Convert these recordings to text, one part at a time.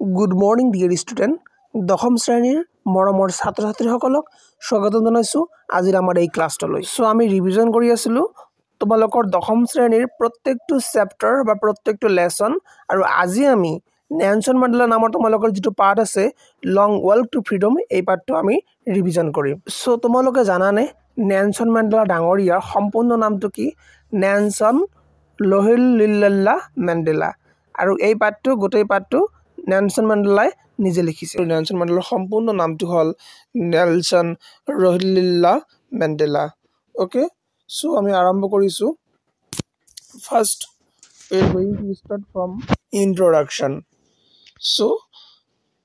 Good morning, dear student. দশম শ্ৰেণীৰ মৰমৰ ছাত্ৰ-ছাত্ৰীসকলক স্বাগতম জনাইছোঁ আজিৰ আমাৰ এই ক্লাছটোলৈ। সো আমি ৰিভিজন কৰি আছিলোঁ তোমালোকৰ দশম শ্ৰেণীৰ প্ৰত্যেকটো চেপ্টাৰ বা প্ৰত্যেকটো লেসন আৰু আজি আমি নেলসন মেণ্ডেলা নামৰ তোমালোকৰ যেটো পাঠ আছে লং ৱাক টু ফ্ৰীডম এই পাঠটো আমি ৰিভিজন কৰিম। সো তোমালোকে জানানে নেলসন মেণ্ডেলা ডাঙৰীয়াৰ সম্পূৰ্ণ নামটো কি? Nelson Rolihlahla Mandela. আৰু এই পাঠটো গোটেই পাঠটো নেলসন মেণ্ডেলাই নিজে লিখিছে। নেলসন মেণ্ডেলাৰ সম্পূৰ্ণ নামটো হ'ল Nelson Rolihlahla Mandela. Okay, so আমি আৰম্ভ কৰিছোঁ। First we are going to start from introduction. So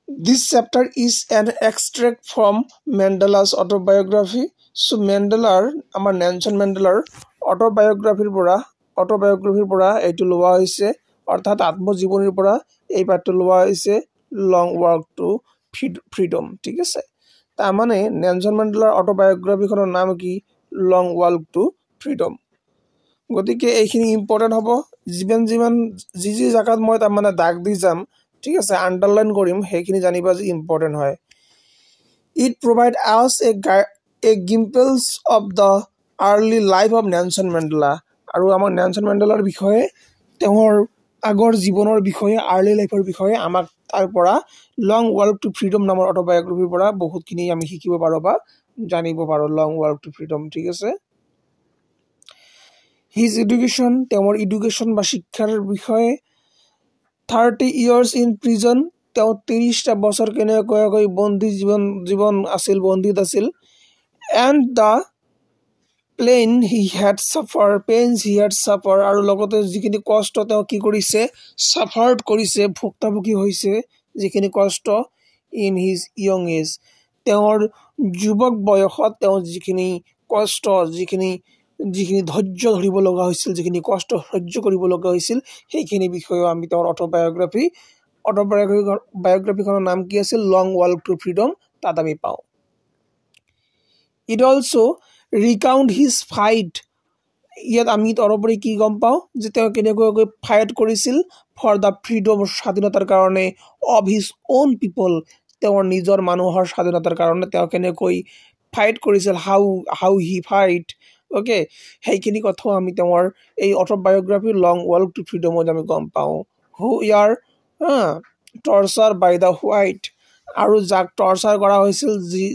this chapter is an extract from Mandela's autobiography. So Mandelar আমাৰ নেলসন মেণ্ডেলাৰ অটোবায়োগ্ৰাফিৰ পৰা এইটো লোৱা হৈছে, অৰ্থাৎ আত্মজীৱনীৰ পৰা এই পাঠটো লোৱা হৈছে লং ৱাক টু ফ্ৰীডম। ঠিক আছে, তাৰ মানে নেলসন মেণ্ডেলাৰ অটোবায়োগ্ৰাফিখনৰ নাম কি? লং ৱাক টু ফ্ৰীডম। গতিকে এইখিনি ইম্পৰ্টেণ্ট হ'ব। যি জাগাত মই তাৰ মানে দাগ দি যাম, ঠিক আছে, আণ্ডাৰলাইন কৰিম, সেইখিনি জানিবা যে ইম্পৰ্টেণ্ট হয়। It provide us a glimpse of the early life of Nelson Mandela. আৰু আমাৰ নেলসন মেণ্ডেলাৰ বিষয়ে, তেওঁৰ আগৰ জীৱনৰ বিষয়ে, আৰ্লি লাইফৰ বিষয়ে আমাক তাৰ পৰা লং ৱাক টু ফ্ৰীডম নামৰ অটোবায়োগ্ৰাফিৰ পৰা বহুতখিনি আমি শিকিব পাৰোঁ বা জানিব পাৰোঁ। লং ৱাক টু ফ্ৰীডম, ঠিক আছে। হিজ এডুকেশ্যন, তেওঁৰ এডুকেশ্যন বা শিক্ষাৰ বিষয়ে। 30 years ইন প্ৰিজন, তেওঁ 30টা বছৰ কেনেকৈ বন্দী বন্দীত আছিল। And the পেইনছ he had suffer, আৰু লগতে যিখিনি কষ্ট তেওঁ কি কৰিছে, ছাফাৰ্ড কৰিছে, ভুক্তভোগী হৈছে যিখিনি কষ্ট ইন হিজ য়ং এজ, তেওঁৰ যুৱক বয়সত তেওঁ যিখিনি কষ্ট, যিখিনি ধৈৰ্য ধৰিব লগা হৈছিল, যিখিনি কষ্ট সহ্য কৰিব লগা হৈছিল, সেইখিনি বিষয়েও আমি তেওঁৰ অটোবায়োগ্ৰাফিখনৰ নাম কি আছিল? লং ৱাক টু ফ্ৰীডম, তাত আমি পাওঁ। ইট অলছো ৰিকাউণ্ট হিজ ফাইট, ইয়াত আমি তৰপৰি কি গম পাওঁ যে তেওঁ কেনেকৈ ফাইট কৰিছিল ফৰ দ্য ফ্ৰীডম, স্বাধীনতাৰ কাৰণে, অফ হিজ অ'ন পিপল, তেওঁৰ নিজৰ মানুহৰ স্বাধীনতাৰ কাৰণে তেওঁ কেনেকৈ ফাইট কৰিছিল, হাউ হি ফাইট। অ'কে, সেইখিনি কথাও আমি তেওঁৰ এই অটোবায়োগ্ৰাফি লং ৱাক টু ফ্ৰীডমত আমি গম পাওঁ। হু ইয়াৰ টৰ্চাৰ বাই দ্য হোৱাইট, আৰু যাক টৰ্চাৰ কৰা হৈছিল,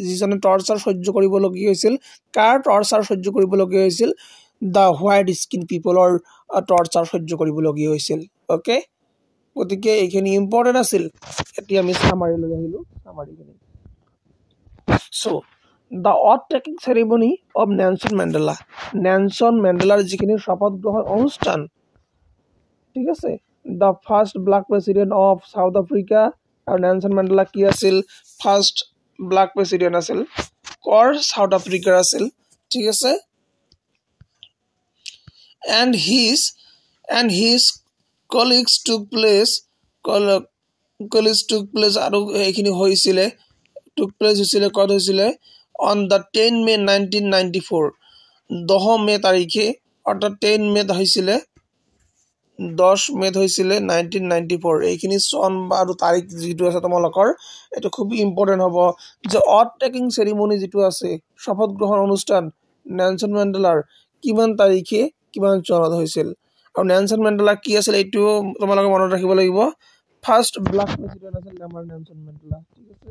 যিজনে টৰ্চাৰ সহ্য কৰিবলগীয়া হৈছিল, কাৰ টৰ্চাৰ সহ্য কৰিবলগীয়া হৈছিল? দ্য হোৱাইট স্কিন পিপলৰ টৰ্চাৰ সহ্য কৰিবলগীয়া হৈছিল। অ'কে, গতিকে এইখিনি ইম্পৰ্টেণ্ট আছিল। এতিয়া আমি চামাৰি লৈ আহিলোঁ, চামাৰিখিনি। So' the oath taking ceremony of Nelson Mandela, Nelson মেণ্ডেলাৰ যিখিনি শপত গ্ৰহণ অনুষ্ঠান, ঠিক আছে। The first black president of South Africa, আৰু নেলসন মেণ্ডেলা কি আছিল? ফাৰ্ষ্ট ব্লেক প্ৰেছিডেণ্ট আছিল, কৰ? চাউথ আফ্ৰিকাৰ আছিল, ঠিক আছে। and his colleagues took place আৰু এইখিনি হৈছিলে ক'ত হৈছিলে? on the 10 May 1994, 10 মে তাৰিখে, অৰ্থাৎ 10 মেত হৈছিলে 1994। এইখিনি চন আৰু তাৰিখ যিটো আছে তোমালোকৰ, এইটো খুব ইম্পৰ্টেণ্ট হ'ব যে অথ টেকিং চেৰিমনি যিটো আছে, শপত গ্ৰহণ অনুষ্ঠান নেলসন মেণ্ডেলাৰ কিমান তাৰিখে কিমান চনত হৈছিল। আৰু নেলসন মেণ্ডেলা কি আছিল এইটো তোমালোকে মনত ৰাখিব লাগিব। ফাৰ্ষ্ট ব্লেক প্ৰেছিডেণ্ট আছিল আমাৰ নেলসন মেণ্ডেলা, ঠিক আছে।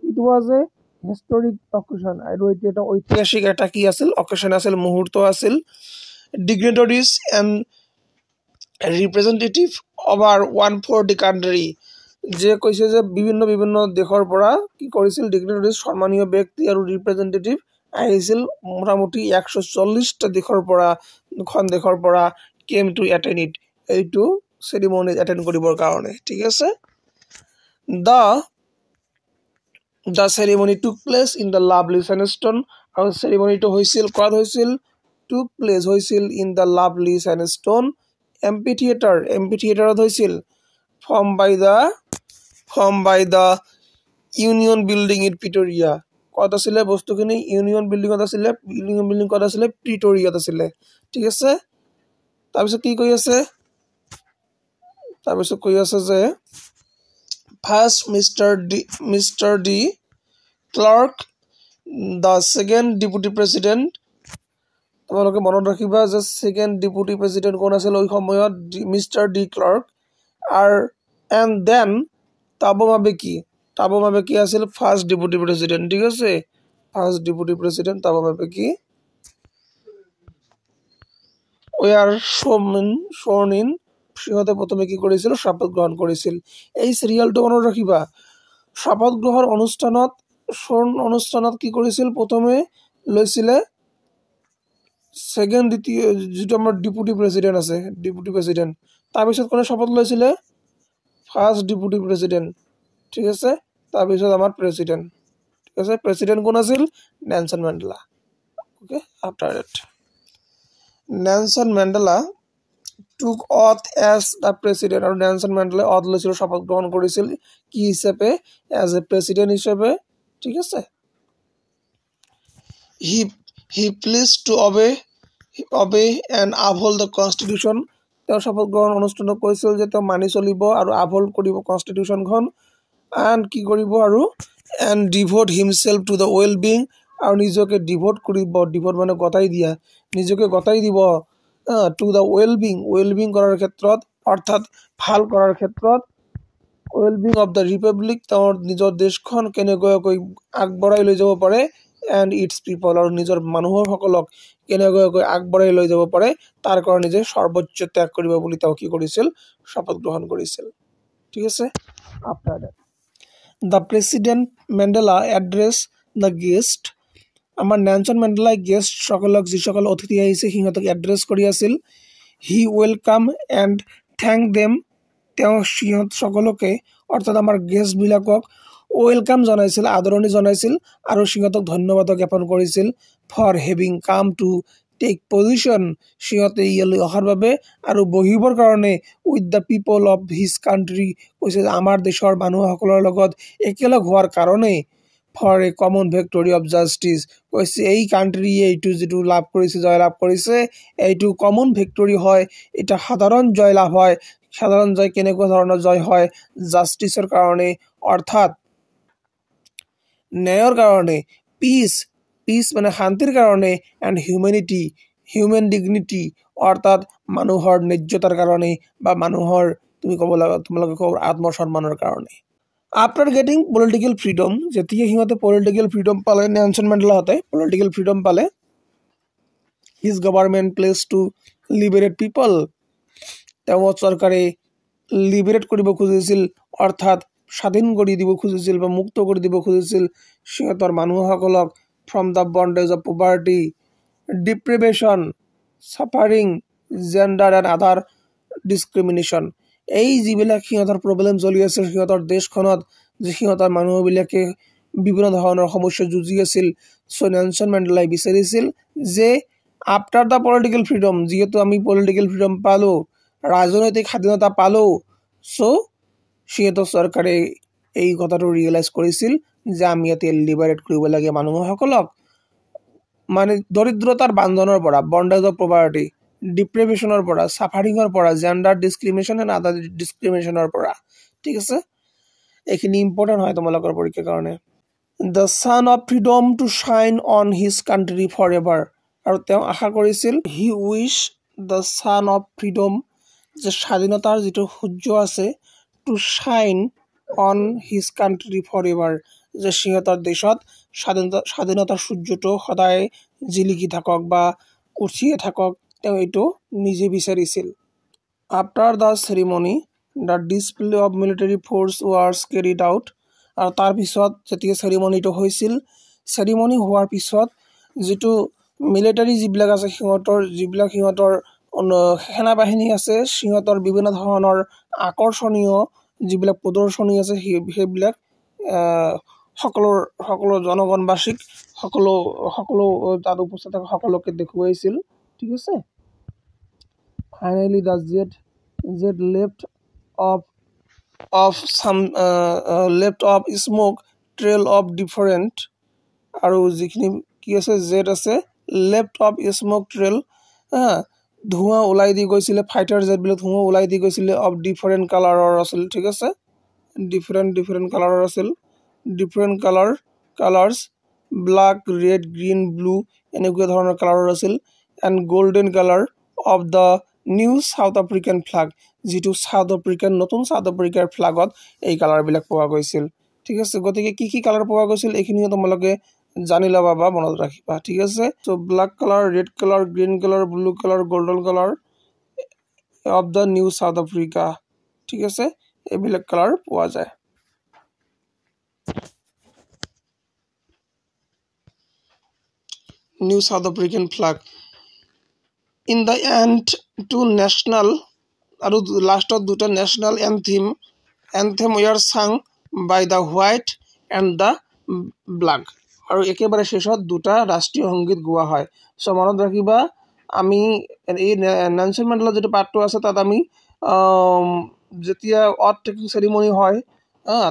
It was a historic occasion, আৰু এইটো এটা ঐতিহাসিক এটা কি আছিল? অকেশ্যন আছিল, মুহূৰ্ত আছিল। ডিগনিটৰিজ এণ্ড ৰিপ্ৰেজেণ্টেটিভ অভাৰ 140 কাণ্ট্ৰি, যে কৈছে যে বিভিন্ন দেশৰ পৰা কি কৰিছিল? ডিগনিটৰিজ, সন্মানীয় ব্যক্তি আৰু ৰিপ্ৰেজেণ্টেটিভ আহিছিল মোটামুটি 140টা দেশৰ পৰা কেম টু এটেণ্ড ইট, এইটো চেৰিমনি এটেণ্ড কৰিবৰ কাৰণে, ঠিক আছে। The ceremony took place in the lovely sandstone, আৰু চেৰিমনিটো হৈছিল ক'ত হৈছিল? টুক প্লেচ হৈছিল ইন দ্য লাভলি চেণ্ডষ্টন এম্পিথিয়েটাৰত হৈছিল। Form by the Union Building in Pretoria, ক'ত আছিলে বস্তুখিনি? ইউনিয়ন বিল্ডিঙত আছিলে। ইউনিয়ন বিল্ডিং ক'ত আছিলে? প্ৰিটৰিয়াত আছিলে, ঠিক আছে। তাৰপিছত কি কৈ আছে? যে first mister de Klerk, the second deputy president. তোমালোকে মনত ৰাখিবা যে ছেকেণ্ড ডেপুটি প্ৰেচিডেণ্ট কোন আছিল ওই সময়ত, mister de Klerk. And then Thabo Mbeki আছিল ফাৰ্ষ্ট ডেপুটি প্ৰেচিডেণ্ট। ঠিক আছে, first deputy president Thabo Mbeki sworn in. সিহঁতে প্ৰথমে কি কৰিছিল? শপত গ্ৰহণ কৰিছিল। এই চিৰিয়েলটো মনত ৰাখিবা। শপত গ্ৰহণ অনুষ্ঠানত কি কৰিছিল? প্ৰথমে লৈছিলে যিটো আমাৰ ডেপুটি প্ৰেচিডেণ্ট আছে, ডেপুটি প্ৰেচিডেণ্ট। তাৰপিছত কোনে শপত লৈছিলে? First deputy president. ঠিক আছে, তাৰপিছত আমাৰ প্ৰেচিডেণ্ট। ঠিক আছে, প্ৰেচিডেণ্ট কোন আছিল? Nelson Mandela. Okay, after that Nelson Mandela took oath as the president, আৰু নেলছন মেণ্ডেলাই oath লৈছিল, শপত গ্ৰহণ কৰিছিল কি হিচাপে? এজ এ প্ৰেচিডেণ্ট হিচাপে। ঠিক আছে, he pledged to obey and uphold the constitution। তেওঁ শপত গ্ৰহণ অনুষ্ঠানত কৈছিল যে তেওঁ মানি চলিব আৰু আপহোল্ড কৰিব কনষ্টিটিউশ্যনখন। এণ্ড কি কৰিব? আৰু and devote himself to the well being, আৰু নিজকে ডিভোট কৰিব। ডিভোট মানে গতাই দিয়া, নিজকে গতাই দিব টু দ্য ৱেল বিং কৰাৰ ক্ষেত্ৰত, অৰ্থাৎ ভাল কৰাৰ ক্ষেত্ৰত। Well being of the Republic, তেওঁৰ নিজৰ দেশখন কেনেকুৱাকৈ আগবঢ়াই লৈ যাব পাৰে। এণ্ড ইটছ পিপল, আৰু নিজৰ মানুহসকলক কেনেকুৱাকৈ আগবঢ়াই লৈ যাব পাৰে তাৰ কাৰণে যে সৰ্বোচ্চ ত্যাগ কৰিব বুলি তেওঁ কি কৰিছিল? শপত গ্ৰহণ কৰিছিল। ঠিক আছে, after that the president Mandela address the guest. আমাৰ নেলছন মেণ্ডেলাই গেষ্টসকলক, যিসকল অতিথি আহিছে সিহঁতক এড্ৰেছ কৰি আছিল। He welcome and thank them, তেওঁ সিহঁত সকলোকে অৰ্থাৎ আমাৰ গেষ্টবিলাকক ৱেলকাম জনাইছিল, আদৰণি জনাইছিল, আৰু সিহঁতক ধন্যবাদ জ্ঞাপন কৰিছিল for having come to take position, সিহঁতে ইয়ালৈ অহাৰ বাবে আৰু বহিবৰ কাৰণে with the people of his country, কৈছে আমাৰ দেশৰ মানুহসকলৰ লগত একেলগ হোৱাৰ কাৰণে। For a common victory of justice, কৈছে এই কাণ্ট্ৰিয়ে এইটো যিটো লাভ কৰিছে, জয়লাভ কৰিছে, এইটো কমন ভিক্টৰী হয়, এটা সাধাৰণ জয়লাভ হয়। সাধাৰণ জয় কেনেকুৱা ধৰণৰ জয় হয়? জাষ্টিছৰ কাৰণে, অৰ্থাৎ ন্যায়ৰ কাৰণে। পিচ মানে শান্তিৰ কাৰণে। এণ্ড হিউমেন ডিগনিটি, অৰ্থাৎ মানুহৰ ন্যায্যতাৰ কাৰণে, বা মানুহৰ তোমালোকে ক'ব আত্মসন্মানৰ কাৰণে। আফটাৰ গেটিং পলিটিকেল ফ্ৰীডম, যেতিয়া সিহঁতে পলিটিকেল ফ্ৰীডম পালে, নেলছন মেণ্ডেলাহঁতে পলিটিকেল ফ্ৰীডম পালে, his government pledge to liberate people, তেওঁ চৰকাৰে লিবাৰেট কৰিব খুজিছিল, অৰ্থাৎ স্বাধীন কৰি দিব খুজিছিল বা মুক্ত কৰি দিব খুজিছিল সিহঁতৰ মানুহসকলক from the bondage of poverty, deprivation, suffering, gender and other discrimination. এই যিবিলাক সিহঁতৰ প্ৰব্লেম চলি আছিল সিহঁতৰ দেশখনত, যে সিহঁতৰ মানুহবিলাকে বিভিন্ন ধৰণৰ সমস্যা যুঁজি আছিল। চ' নেলছন মেণ্ডেলাই বিচাৰিছিল যে আফটাৰ দ্য পলিটিকেল ফ্ৰীডম, যিহেতু আমি পলিটিকেল ফ্ৰীডম পালোঁ, ৰাজনৈতিক স্বাধীনতা পালোঁ, চ' সিহঁতৰ চৰকাৰে এই কথাটো ৰিয়েলাইজ কৰিছিল যে আমি ইয়াতে লিবাৰেট কৰিব লাগে মানুহসকলক, মানে দৰিদ্ৰতাৰ বান্ধনৰ পৰা, বণ্ডেজ অফ পভাৰ্টি, ডিপ্ৰিভেশ্যনৰ পৰা, ছাফাৰিঙৰ পৰা, জেণ্ডাৰ ডিছক্ৰিমিনেশ্যন এণ্ড আদাৰ ডিছক্ৰিমিনেশ্যনৰ পৰা। ঠিক আছে, এইখিনি ইম্পৰ্টেণ্ট হয় তোমালোকৰ পৰীক্ষাৰ কাৰণে। The sun of freedom to shine on his country for ever, আৰু তেওঁ আশা কৰিছিল, he wish the sun of freedom, যে স্বাধীনতাৰ যিটো সূৰ্য আছে, to shine on his country for ever, যে সিহঁতৰ দেশত স্বাধীনতাৰ সূৰ্যটো সদায় জিলিকি থাকক বা উঠিয়ে থাকক, তেওঁ এইটো নিজে বিচাৰিছিল। After the ceremony the display of military force was carried out, আৰু তাৰপিছত যেতিয়া চেৰিমনিটো হৈছিল, চেৰিমনি হোৱাৰ পিছত যিটো মিলিটাৰী যিবিলাক আছে সিহঁতৰ সেনাবাহিনী আছে, সিহঁতৰ বিভিন্ন ধৰণৰ আকৰ্ষণীয় যিবিলাক প্ৰদৰ্শনী আছে সেইবিলাক সকলো জনগণবাসীক, সকলো তাত উপস্থিত থকা সকলোকে দেখুৱাইছিল। ঠিক আছে, finally the jet left of smoke trail of different, আৰু যিখিনি কি আছে জেট আছে, লেফ্ট অফ স্মক ট্ৰেইল, ধোঁৱা ওলাই দি গৈছিলে, ফাইটাৰ জেটবিলাক ধোঁৱা ওলাই দি গৈছিলে, অফ ডিফাৰেণ্ট কালাৰৰ আছিল। ঠিক আছে, different কালাৰৰ আছিল different কালাৰ্ছ ব্ল্যাক ৰেড গ্ৰীণ ব্লু এনেকুৱা ধৰণৰ কালাৰৰ আছিল and golden colour of the new South African flag যেটো সাউথ আফ্ৰিকান নতুন সাউথ আফ্ৰিকাৰ ফ্লাগত এই কালাৰবিলাক পোৱা গৈছিল ঠিক আছে গতিকে কি কালাৰ পোৱা গৈছিল এইখিনি তোমালোকে জানি লবা বা মনত ৰাখিবা ঠিক আছে so black colour red colour green colour blue colour golden colour of the new south Africa ঠিক আছে এইবিলাক কালাৰ পোৱা যায় New South African flag. In the end, two national, and last of the national anthem were sung by the white and the black. আৰু একেবাৰে শেষত দুটা ৰাষ্ট্ৰীয় সংগীত গোৱা হয় সো মনত ৰাখিবা আমি এই নেলসন মেণ্ডেলা যেটো পাৰ্টটো আছে তাত আমি যেতিয়া অথ টেকিং সেৰিমনি হয়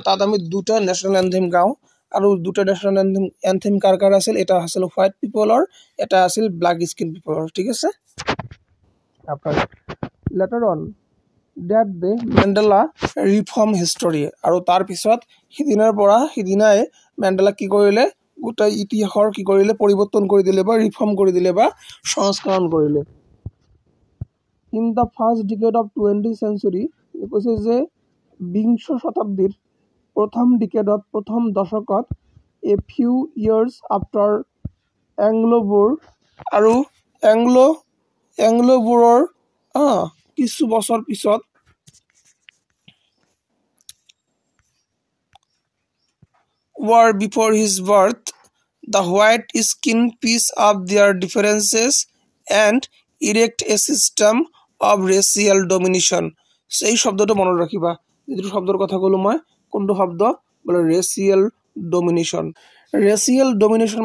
তাত আমি দুটা ন্যাশনাল এন্থেম গাও আৰু দুটা ন্যাশনাল এন্থেম কাৰ আছিল এটা আছিল হোৱাইট পিপলৰ এটা আছিল ব্ল্যাক স্কিন পিপলৰ ঠিক আছে after later on that the Mandela reform history আৰু তাৰ পিছত হিদিনাৰ পৰা হিদিনাই মেণ্ডেলা কি কৰিলে গোটা ইতিহাসৰ কি কৰিলে পৰিৱৰ্তন কৰি দিলে বা ৰিফৰ্ম কৰি দিলে বা সংস্কৰণ কৰিলে in the first decade of 20th century কৈছে যে বিংশ শতাব্দীৰ প্ৰথম ডিকেডত প্ৰথম দশকত a few years after Anglo-Boer আৰু Anglo-Boer কিছু বছৰ পিছত war before his birth the white skin piece of their differences and erect a system of racial domination সেই শব্দটো মনত ৰাখিবা যেটো শব্দৰ কথা কলো মই কোনটো শব্দ বলে racial domination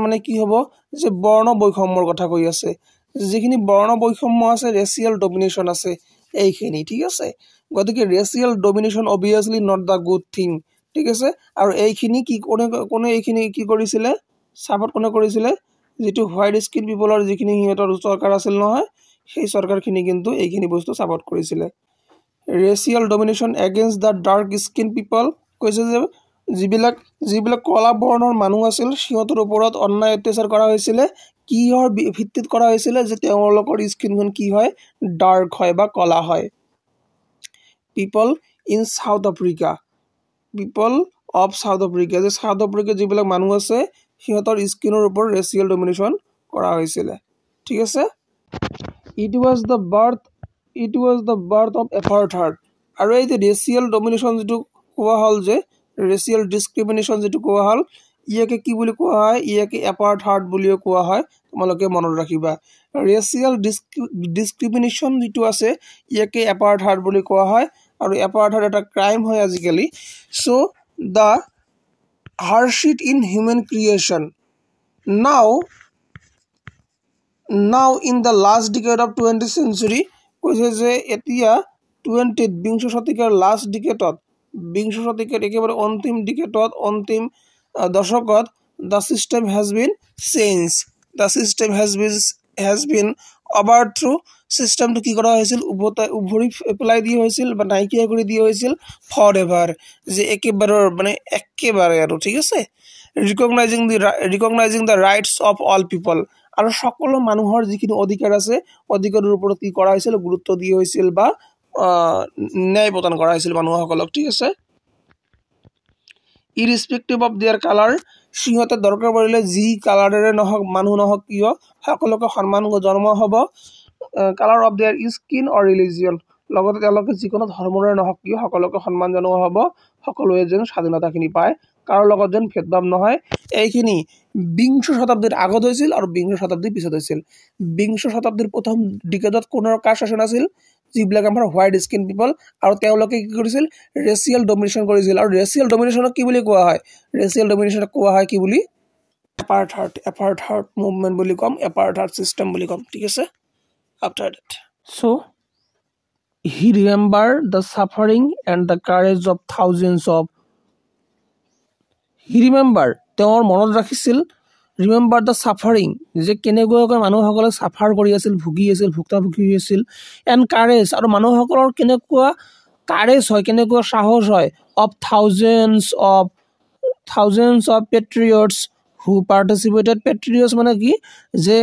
মানে কি হ'ব যে বৰ্ণ বৈষম্যৰ কথা কৈ আছে যিখিনি বৰ্ণ বৈষম্য আছে racial domination আছে এইখিনি ঠিক আছে গতিকে racial domination obviously not the good thing ঠিক আছে আৰু এইখিনি কি কোনে এইখিনি কি কৰিছিলে সাপোৰ্ট কোনে কৰিছিলে যেটো হোৱাইট স্কিন পিপলৰ যিখিনি হিয়তৰ সৰকাৰ আছিল নহয় সেই সৰকাৰখিনি কিন্তু এইখিনি বস্তু সাপোৰ্ট কৰিছিলে racial domination against the dark skin people কৈছে যে যিবিলাক কলা বৰ্ণৰ মানুহ আছিল সিহঁতৰ ওপৰত অন্যায় অত্যাচাৰ কৰা হৈছিল কিহৰ ভিত্তিত কৰা হৈছিল যে তেওঁলোকৰ স্কিনখন কি হয় ডাৰ্ক হয় বা কলা হয় people in South Africa people of South Africa যে South Africa যিবিলাক মানুহ আছে সিহঁতৰ স্কিনৰ ওপৰত racial domination কৰা হৈছিল ঠিক আছে it was the birth of apartheid আৰু এই যে racial domination যেটো কোৱা হল যে racial discrimination যেটো কোৱা হল ইয়াকে কি বুলি কোৱা হয় ইয়াকে apartheid বুলিও কোৱা হয় তোমালোকে মনত ৰাখিবা racial discrimination যেটো আছে ইয়াকে apartheid বুলি কোৱা হয় আৰু apartheid এটা ক্ৰাইম হয় আজিকালি so the hardship in human creation now in the last decade of 20th century কৈছে যে এতিয়া 20th বিংশ শতিকাৰ লাস্ট ডিকেটত বিংশ শতিকাৰ একেবাৰে অন্তিম ডিকেটত অন্তিম দশকত the system has been changed the system has been overthrown system to কি কৰা হৈছিল উভৰি এপ্লাই দিয়া হৈছিল বা নাইকিয়া কৰি দিয়া হৈছিল forever যে একেবাৰে আৰু ঠিক আছে recognizing the rights of all people আৰু সকলো মানুহৰ যিখিনি অধিকাৰ আছে অধিকাৰৰ ওপৰত কি কৰা হৈছিল গুৰুত্ব দিয়া হৈছিল বা ন্যায় প্ৰদান কৰা হৈছিল মানুহসকলক ঠিক আছে irrespective of their color সিহঁতে দৰকাৰ পৰিলে যি কালাৰেৰে নহক মানুহ নহক কিয় সকলোকে সন্মান জন্ম হ'ব color of their skin or religion লগতে তেওঁলোকে যিকোনো ধৰ্মৰে নহক কিয় সকলোকে সন্মান জনোৱা হ'ব সকলোৱে যেন স্বাধীনতাখিনি পায় কাৰো লগত যেন ভেদভাৱ নহয় এইখিনি বিংশ শতাব্দীৰ আগত হৈছিল আৰু বিংশ শতাব্দীৰ পিছত হৈছিল বিংশ শতাব্দীৰ প্ৰথম ডিকেডত কোনৰ কাৰ শাসন আছিল যিবিলাক আমাৰ হোৱাইট স্কিন পিপল আৰু তেওঁলোকে কি কৰিছিল racial domination কৰিছিল আৰু racial dominationক কি বুলি কোৱা হয় racial dominationক কোৱা হয় কি বুলি apartheid movement বুলি কম apartheid system বুলি কম ঠিক আছে after that so he remembered the suffering and the courage of thousands of he remembered তেওঁৰ মনত ৰাখিছিল remember the suffering যে কেনেকৈ মানুহসকলে সাফাৰ কৰি আছিল ভুগি আছিল ভুক্তভোগী হৈছিল and courage আৰু মানুহসকলৰ কেনেকুৱা কাৰেজ হয় কেনেকুৱা সাহস হয় of thousands of পেট্ৰিয়টছ who participated পেট্ৰিয়টছ মানে কি যে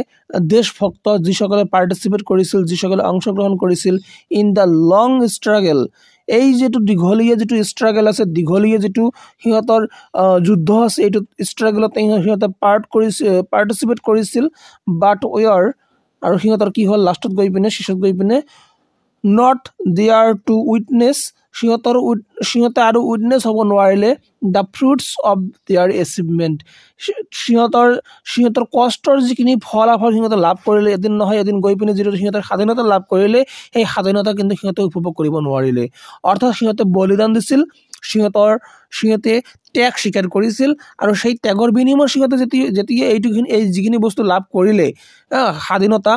দেশভক্ত যিসকলে পাৰ্টিচিপেট কৰিছিল যিসকলে অংশগ্ৰহণ কৰিছিল ইন দ্য লং ষ্ট্ৰাগল এই যেটো দীঘলীয়া যেটো ষ্ট্ৰাগল আছে দীঘলীয়া যেটো সিহঁতৰ যুদ্ধ আছে এইটো ষ্ট্ৰাগলত সিহঁতে পাৰ্টিচিপেট কৰিছিল বাট ওয়াৰ আৰু সিহঁতৰ কি হ'ল লাষ্টত গৈ পিনে শেষত গৈ পিনে not there to witness সিহঁতে আৰু উইটনেছ হ'ব নোৱাৰিলে the fruits of there achievement সিহঁতৰ কষ্টৰ যিখিনি ফলাফল সিহঁতে লাভ কৰিলে এদিন নহয় এদিন গৈ পিনে যিটো সিহঁতৰ স্বাধীনতা লাভ কৰিলে সেই স্বাধীনতা কিন্তু সিহঁতে উপভোগ কৰিব নোৱাৰিলে অৰ্থাৎ সিহঁতে বলিদান দিছিল সিহঁতে ত্যাগ স্বীকাৰ কৰিছিল আৰু সেই ত্যাগৰ বিনিময়ত সিহঁতে যেতিয়া এই যিখিনি বস্তু লাভ কৰিলে স্বাধীনতা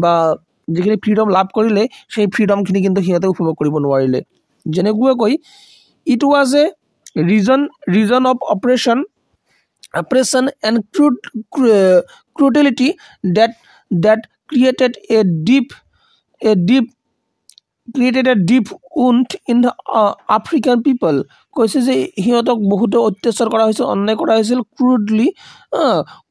বা যিখিনি ফ্ৰীডম লাভ কৰিলে সেই ফ্ৰীডমখিনি কিন্তু সিহঁতে উপভোগ কৰিব নোৱাৰিলে যেনেকুৱাকৈ it was a reason of operation and cruelty that created a deep wound in the African people কৈছে যে সিহঁতক বহুতো অত্যাচাৰ কৰা হৈছিল অন্যায় কৰা হৈছিল ক্ৰুডলি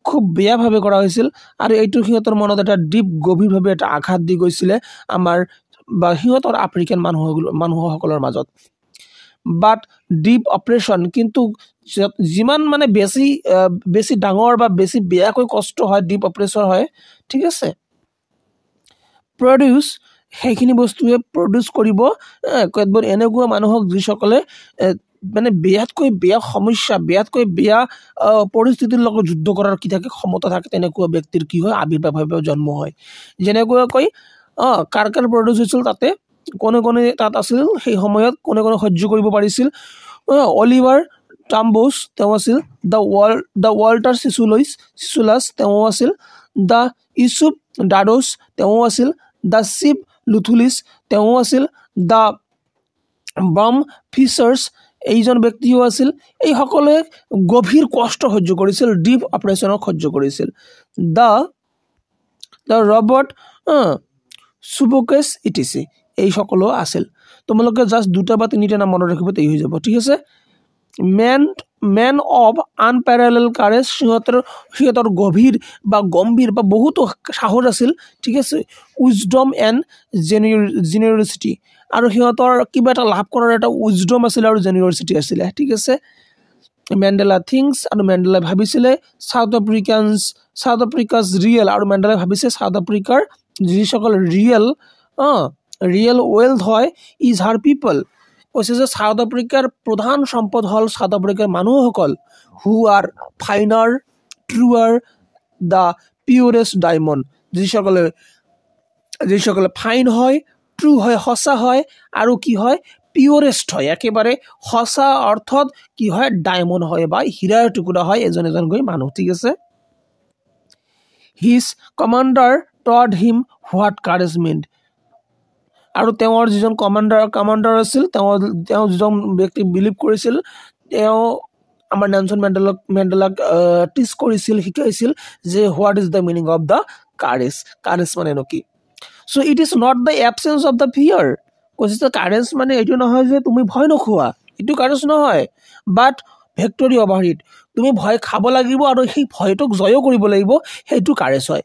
খুব বেয়াভাৱে কৰা হৈছিল আৰু এইটো সিহঁতৰ মনত এটা ডিপ গভীৰভাৱে এটা আঘাত দি গৈছিলে আমাৰ বা সিহঁতৰ আফ্ৰিকান মানুহসকলৰ মাজত বাট ডিপ অপাৰেশ্যন কিন্তু যিমান মানে বেছি ডাঙৰ বা বেছি বেয়াকৈ কষ্ট হয় ডিপ অপাৰেশ্যন হয় ঠিক আছে প্ৰডিউচ সেইখিনি বস্তুৱে প্ৰডিউচ কৰিব কেতবোৰ এনেকুৱা মানুহক যিসকলে মানে বেয়াতকৈ বেয়া সমস্যা বেয়াতকৈ বেয়া পৰিস্থিতিৰ লগত যুদ্ধ কৰাৰ কি থাকে ক্ষমতা থাকে তেনেকুৱা ব্যক্তিৰ কি হয় আবিৰ্ভাৱ জন্ম হয় যেনেকুৱাকৈ কাৰ প্ৰডিউচ হৈছিল তাতে কোনে তাত আছিল সেই সময়ত কোনে সহ্য কৰিব পাৰিছিল অলিভাৰ টাম্বোছ তেওঁ আছিল দ্য ৱাল্টাৰ চিচুলাছ তেওঁ আছিল দ্য ইউচুফ ডাডোছ তেওঁ আছিল দ্য চিপ লুথুলিছ তেওঁ আছিল দ্য বাম ফিচাৰ্ছ এইজন ব্যক্তিও আছিল এই সকলে গভীৰ কষ্ট সহ্য কৰিছিল ডিপ অপাৰেশ্যনক সহ্য কৰিছিল দ্য ৰবাৰ্ট সুবুকেছ ইটিচি এই সকলো আছিল তোমালোকে জাস্ট দুটা বা তিনিটা নাম মনত ৰাখিব তেই হৈ যাব ঠিক আছে মেন অফ আনপ্যাৰালেল কাৰেজ সিহঁতৰ গভীৰ বা গম্ভীৰ বা বহুতো সাহস আছিল ঠিক আছে উইজডম এণ্ড জেনিৰচিটি আৰু সিহঁতৰ কিবা এটা লাভ কৰাৰ এটা উইজডম আছিল আৰু জেনিৰচিটি আছিলে ঠিক আছে মেণ্ডেলা থিংছ আৰু মেণ্ডেলাই ভাবিছিলে সাউথ আফ্ৰিকাজ ৰিয়েল আৰু মেণ্ডেলাই ভাবিছে সাউথ আফ্ৰিকাৰ যিসকল ৰিয়েল ৱেলথ হয় ইজ হাৰ পিপল কৈছে যে সাউথ আফ্ৰিকাৰ প্ৰধান সম্পদ হ'ল সাউথ আফ্ৰিকাৰ মানুহসকল হু আৰ ফাইনাৰ ট্ৰুৱাৰ দ্য পিউৰেষ্ট ডায়মণ্ড যিসকলে ফাইন হয় ট্ৰু হয় সঁচা হয় আৰু কি হয় পিউৰেষ্ট হয় একেবাৰে সঁচা অৰ্থত কি হয় ডায়মণ্ড হয় বা হীৰাৰ টুকুৰা হয় এজনকৈ মানুহ ঠিক আছে হিজ কমাণ্ডাৰ টড হিম হোৱাট কাৰেজ মিণ্ট আৰু তেওঁৰ যিজন কমাণ্ডাৰ আছিল তেওঁ যিজন ব্যক্তি বিলিভ কৰিছিল তেওঁ আমাৰ নেলছন মেণ্ডেলাক টিচ কৰিছিল শিকাইছিল যে what is the meaning of the courage মানে কি so' it is not the absence of the fear কৈছে যে কাৰেজ মানে এইটো নহয় যে তুমি ভয় নোখোৱা এইটো কাৰেজ নহয় বাট ভিক্টৰী অভাৰ ইট তুমি ভয় খাব লাগিব আৰু সেই ভয়টোক জয়ো কৰিব লাগিব সেইটো কাৰেজ হয়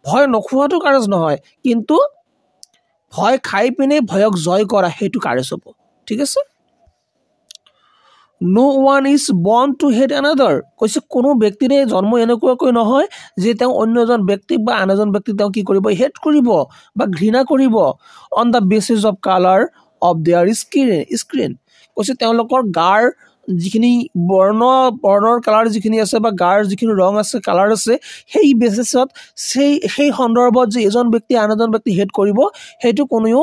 ভয় নোখোৱাটো কাৰেজ নহয় কিন্তু ভয় খাই পিনে ভয়ক জয় কৰা সেইটো কাৰেজ হ'ব ঠিক আছে no one is born to hate another কৈছে কোনো ব্যক্তিৰে জন্ম এনেকুৱাকৈ নহয় যে তেওঁ অন্য এজন ব্যক্তিক বা আন এজন ব্যক্তিক তেওঁ কি কৰিব হেট কৰিব বা ঘৃণা কৰিব on the basis of colour of there skin কৈছে তেওঁলোকৰ গাৰ যিখিনি বৰ্ণৰ কালাৰ যিখিনি আছে বা গাৰ যিখিনি ৰং আছে কালাৰ আছে সেই বেচিছত সেই সন্দৰ্ভত যে এজন ব্যক্তি আন এজন ব্যক্তি হেট কৰিব সেইটো কোনেও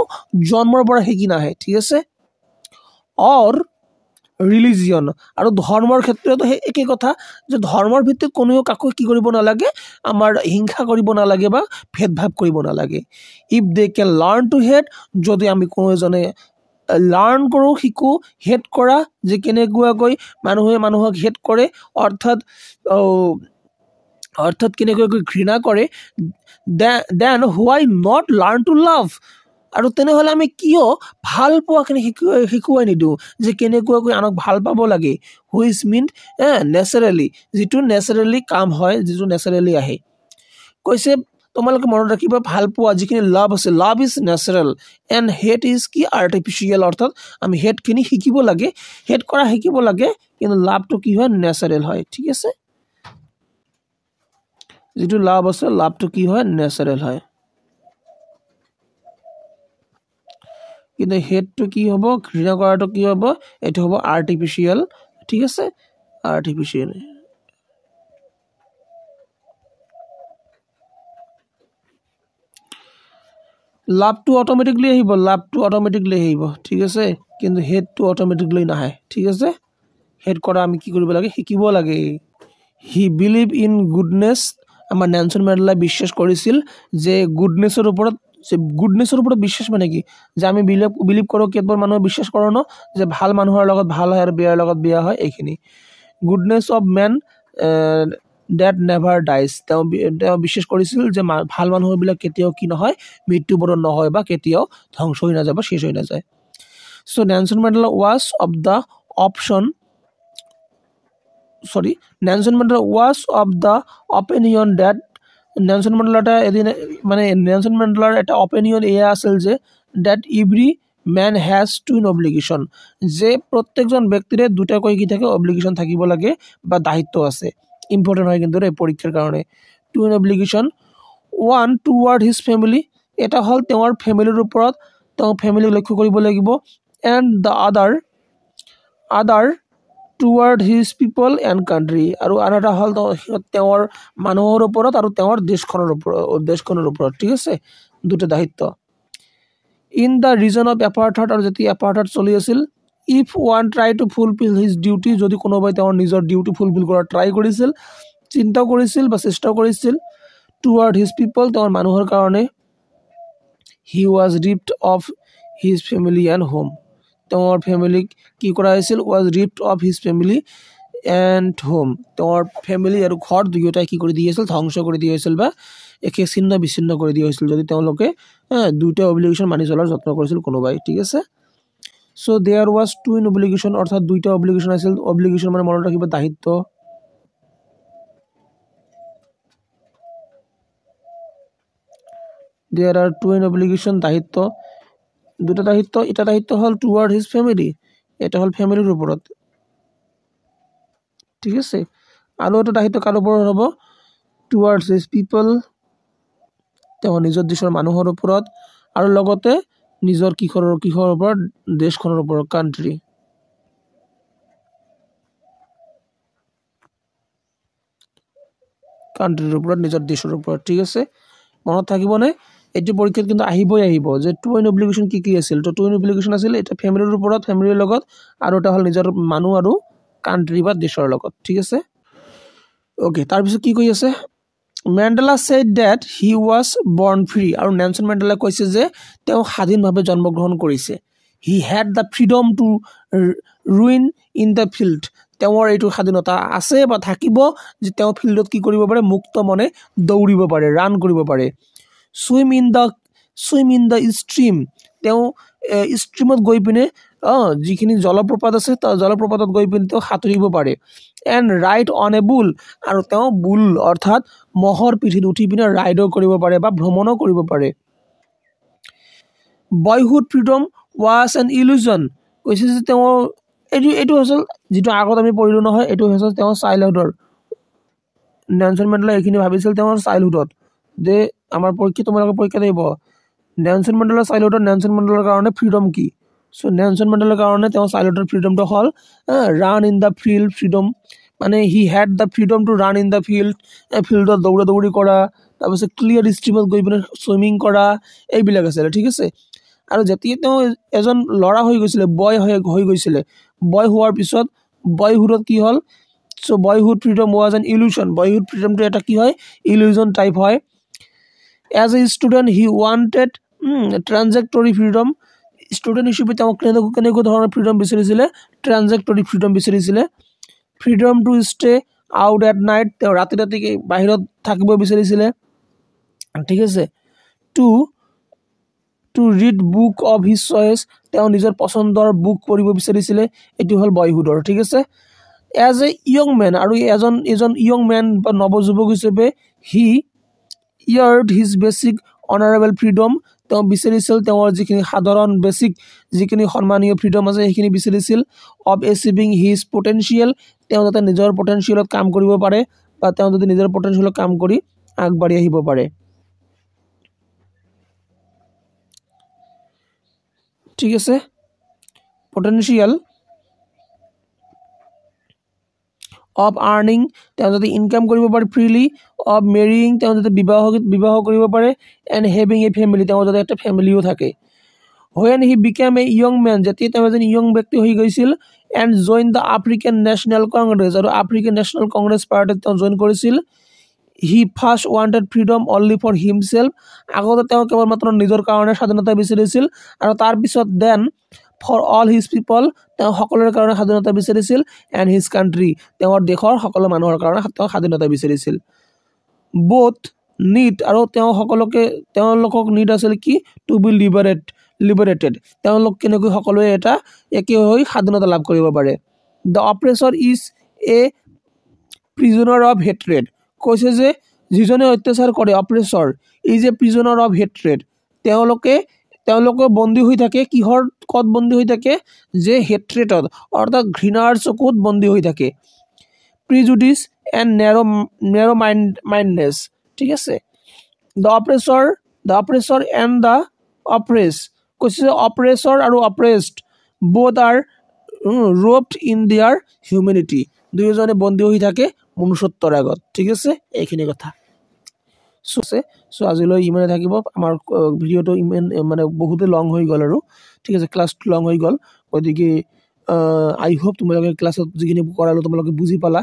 জন্মৰ পৰা শিকি নাহে ঠিক আছে অৰ ৰিলিজিয়ন আৰু ধৰ্মৰ ক্ষেত্ৰতো সেই একে কথা যে ধৰ্মৰ ভিত্তিত কোনেও কাকো কি কৰিব নালাগে আমাৰ হিংসা কৰিব নালাগে বা ভেদভাৱ কৰিব নালাগে if they can learn to hate যদি আমি কোনো এজনে লাৰ্ণ কৰোঁ শিকোঁ হেট কৰা যে কেনেকুৱাকৈ মানুহে মানুহক হেট কৰে অৰ্থাৎ কেনেকুৱাকৈ ঘৃণা কৰে then why not learn to love আৰু তেনেহ'লে আমি কিয় ভাল পোৱাখিনি শিকুৱাই নিদিওঁ যে কেনেকুৱাকৈ আনক ভাল পাব লাগে হুইচ মিন নেচাৰেলি যিটো নেচাৰেলি কাম হয় যিটো নেচাৰেলি আহে কৈছে তোমালোকে মনত ৰাখিবা ভাল পোৱা যিখিনি লাভ আছে love is natural and hate is কি আৰ্টিফিচিয়েল অৰ্থাৎ আমি হেটখিনি শিকিব লাগে হেট কৰা শিকিব লাগে কিন্তু লাভটো কি হয় নেচাৰেল হয় ঠিক আছে যিটো লাভ আছে লাভটো কি হয় নেচাৰেল হয় কিন্তু হেটটো কি হ'ব ঘৃণা কৰাটো কি হ'ব এটো হ'ব আৰ্টিফিচিয়েল ঠিক আছে আৰ্টিফিচিয়েল লাভটো অটোমেটিকলি আহিব ঠিক আছে কিন্তু হেটটো অটোমেটিকলি নাহে ঠিক আছে হেট কৰা আমি কি কৰিব লাগে শিকিব লাগে হি বিলিভ ইন গুডনেছ আমাৰ নেলছন মেণ্ডেলাই বিশ্বাস কৰিছিল যে গুডনেছৰ ওপৰত বিশ্বাস মানে কি যে আমি বিলিভ কৰোঁ কেতবোৰ মানুহে বিশ্বাস কৰোঁ ন যে ভাল মানুহৰ লগত ভাল হয় আৰু বেয়াৰ লগত বেয়া হয় এইখিনি goodness of men that never dies তেওঁ বিশ্বাস কৰিছিল যে ভাল মানুহবিলাক কেতিয়াও কি নহয় মৃত্যুবৰণ নহয় বা কেতিয়াও ধ্বংস হৈ নাযায় বা শেষ হৈ নাযায় so' Nelson Mandela was of the Nelson Mandela was of the opinion that Nelson মেণ্ডেলাৰ এটা অপিনিয়ন এয়া আছিল যে that every man has twin obligation যে প্ৰত্যেকজন ব্যক্তিৰে দুটাকৈ কি থাকে অব্লিগেশ্যন থাকিব লাগে বা দায়িত্ব আছে ইম্পৰ্টেণ্ট হয় কিন্তু পৰীক্ষাৰ কাৰণে twin obligation one toward his family এটা হ'ল তেওঁৰ ফেমিলিৰ ওপৰত তেওঁ ফেমিলিক লক্ষ্য কৰিব লাগিব এণ্ড দ্য আদাৰ toward his people and country আৰু আন এটা হ'ল তেওঁৰ মানুহৰ ওপৰত আৰু তেওঁৰ দেশখনৰ ওপৰত ঠিক আছে দুটা দায়িত্ব ইন দ্য ৰিজন অফ এপাৰ্থাইড আৰু যেতিয়া এপাৰ্থাইড চলি আছিল if one try two fulfil his duty যদি কোনোবাই তেওঁৰ নিজৰ ডিউটি ফুলফিল কৰাৰ ট্ৰাই কৰিছিল চিন্তা কৰিছিল বা চেষ্টা কৰিছিল টুৱাৰ্ড হিজ পিপল তেওঁৰ মানুহৰ কাৰণে he was ripped of his family and home তেওঁৰ ফেমিলিক কি কৰা হৈছিল was ripped of his family and home তেওঁৰ ফেমিলি আৰু ঘৰ দুয়োটাই কি কৰি দিয়া হৈছিল ধ্বংস কৰি দিয়া হৈছিল বা একে ছিন্ন বিচ্ছিন্ন কৰি দিয়া হৈছিল যদি তেওঁলোকে দুইটা অব্লিগেশ্যন মানি চলাৰ যত্ন কৰিছিল কোনোবাই ঠিক আছে চ' দেয়াৰ ৱাজ টুইন অব্লিগেশ্যন অৰ্থাৎ দুইটা অব্লিগেশ্যন আছিল অব্লিগেশ্যন মানে মনত ৰাখিব দায়িত্ব দেয়াৰ আৰ টুইন অব্লিগেশ্যন দায়িত্ব দুটা দায়িত্ব এটা দায়িত্ব হ'ল টুৱাৰ্ড হিজ ফেমিলি এটা হ'ল ফেমিলিৰ ওপৰত ঠিক আছে আৰু এটা দায়িত্ব কাৰ ওপৰত হ'ব টুৱাৰ্ডছ হিজ পিপল তেওঁ নিজৰ দেশৰ মানুহৰ ওপৰত আৰু লগতে নিজৰ কিশোৰৰ ওপৰত দেশখনৰ ওপৰত কাণ্ট্ৰি কাণ্ট্ৰিৰ ওপৰত নিজৰ দেশৰ ওপৰত ঠিক আছে মনত থাকিবনে এইটো পৰীক্ষাত কিন্তু আহিব যে টুইন অব্লিগেশ্যন কি আছিল তো টুইন অব্লিগেশ্যন আছিল এটা ফেমিলিৰ ওপৰত ফেমিলিৰ লগত আৰু এটা হ'ল নিজৰ মানুহ আৰু কাণ্ট্ৰি বা দেশৰ লগত ঠিক আছে অ'কে তাৰপিছত কি কৈ আছে Mandela said that he was born free আৰু নেলছন মেণ্ডেলাই কৈছে যে তেওঁ স্বাধীনভাৱে জন্মগ্ৰহণ কৰিছে he had the freedom to ruin in the field তেওঁৰ এইটো স্বাধীনতা আছে বা থাকিব যে তেওঁ ফিল্ডত কি কৰিব পাৰে মুক্ত মনে দৌৰিব পাৰে ৰান কৰিব পাৰে swim in the stream তেওঁ ষ্ট্ৰীমত গৈ পিনে যিখিনি জলপ্ৰপাত আছে জলপ্ৰপাতত গৈ পিনে তেওঁ সাঁতুৰিব পাৰে এণ্ড ৰাইড অন এ বুল আৰু তেওঁ বুল অৰ্থাৎ মহৰ পিঠিত উঠি পিনে ৰাইডো কৰিব পাৰে বা ভ্ৰমণো কৰিব পাৰে boyhood freedom was N illusion কৈছে যে তেওঁ এইটো আছিল যিটো আগত আমি পঢ়িলোঁ নহয় এইটো হৈছে তেওঁৰ চাইল্ডহুডৰ নেলছন মেণ্ডেলা এইখিনি ভাবিছিল তেওঁৰ চাইল্ডহুডত যে আমাৰ তোমালোকৰ পৰীক্ষাত আহিব নেলছন মেণ্ডেলাৰ চাইল্ডহুডৰ নেলছন মেণ্ডেলাৰ কাৰণে ফ্ৰীডম কি চ' নেলছন মেণ্ডেলাৰ কাৰণে তেওঁৰ চাইল্ডহুডৰ ফ্ৰীডমটো হ'ল run in the field freedom মানে he had the freedom to run in the ফিল্ডত দৌৰি কৰা তাৰপিছত ক্লিয়াৰ ষ্ট্ৰীমত গৈ পিনে চুইমিং কৰা এইবিলাক আছিলে ঠিক আছে আৰু যেতিয়া তেওঁ এজন ল'ৰা হৈ গৈছিলে বয় হৈ গৈছিলে বয় হোৱাৰ পিছত বয়হুডত কি হ'ল so' boyhood freedom was an illusion boyhood ফ্ৰীডমটো এটা কি হয় ইলিউজন টাইপ হয় as a student he wanted transitory freedom student হিচাপে তেওঁ কেনেকুৱা ধৰণৰ ফ্ৰীডম বিচাৰিছিলে ট্ৰানজেক্টৰী ফ্ৰীডম বিচাৰিছিলে freedom to stay out at night তেওঁ ৰাতি বাহিৰত থাকিব বিচাৰিছিলে ঠিক আছে to to read book of his choice তেওঁ নিজৰ পচন্দৰ বুক পঢ়িব বিচাৰিছিলে এইটো হ'ল বয়হুডৰ ঠিক আছে এজ এ ইয়ং মেন আৰু এজন ইয়ং মেন বা নৱযুৱক হিচাপে he yearned his basic honourable freedom তেওঁ বিচাৰিছিল তেওঁৰ যিখিনি সাধাৰণ বেচিক যিখিনি সন্মানীয় ফ্ৰীডম আছে সেইখিনি বিচাৰিছিল অফ এচিভিং হিজ পটেনচিয়েল তেওঁ যাতে নিজৰ পটেনচিয়েলত কাম কৰিব পাৰে বা তেওঁ যদি নিজৰ পটেনচিয়েলত কাম কৰি আগবাঢ়ি আহিব পাৰে ঠিক আছে পটেনচিয়েল অফ আৰ্নিং তেওঁ যদি ইনকাম কৰিব পাৰে ফ্ৰীলি অফ মেৰিং তেওঁ যদি বিবাহ কৰিব পাৰে এণ্ড হেভিং এ ফেমিলি তেওঁ যদি এটা ফেমিলিও থাকে when he became a young man যেতিয়া তেওঁ এজন ইয়ং ব্যক্তি হৈ গৈছিল and join the African National Congress আৰু আফ্ৰিকান নেশ্যনেল কংগ্ৰেছ পাৰ্টিত তেওঁ জইন কৰিছিল he first wanted freedom only for himself আগতে তেওঁ কেৱল মাত্ৰ নিজৰ কাৰণে স্বাধীনতা বিচাৰিছিল আৰু তাৰপিছত দেন ফৰ অল হিজ পিপল তেওঁ সকলোৰে কাৰণে স্বাধীনতা বিচাৰিছিল এণ্ড হিজ কাণ্ট্ৰি তেওঁৰ দেশৰ সকলো মানুহৰ কাৰণে তেওঁ স্বাধীনতা বিচাৰিছিল বোথ নিড আৰু তেওঁ তেওঁলোকক নিড আছিল কি টু বি লিবাৰেটেড তেওঁলোক কেনেকৈ সকলোৱে এটা একে হৈ স্বাধীনতা লাভ কৰিব পাৰে the oppressor is a prisoner of hatred কৈছে যে যিজনে অত্যাচাৰ কৰে oppressor is a prisoner of hatred তেওঁলোকে বন্দী হৈ থাকে কিহৰ কত বন্দী হৈ থাকে যে হেট্ৰেটত অৰ্থাৎ ঘৃণাৰ চকুত বন্দী হৈ থাকে প্ৰিজুডিচ এণ্ড নেৰ' মাইণ্ডনেছ ঠিক আছে the oppressor and the oppressed কৈছে যে অপ্ৰেছৰ আৰু oppressed both are robbed in their humanity দুয়োজনে বন্দী হৈ থাকে মনুষ্যত্বৰ আগত ঠিক আছে এইখিনি কথা চ' আজিলৈ ইমানে থাকিব আমাৰ ভিডিঅ'টো ইমান মানে বহুতে লং হৈ গ'ল আৰু ঠিক আছে ক্লাছটো লং হৈ গ'ল গতিকে আই হোপ তোমালোকে ক্লাছত যিখিনি কৰালোঁ তোমালোকে বুজি পালা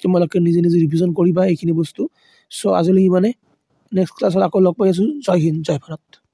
তোমালোকে নিজে ৰিভিজন কৰিবা এইখিনি বস্তু চ' আজিলৈ ইমানে নেক্সট ক্লাছত আকৌ লগ পাই আছোঁ জয় হিন্দ জয় ভাৰত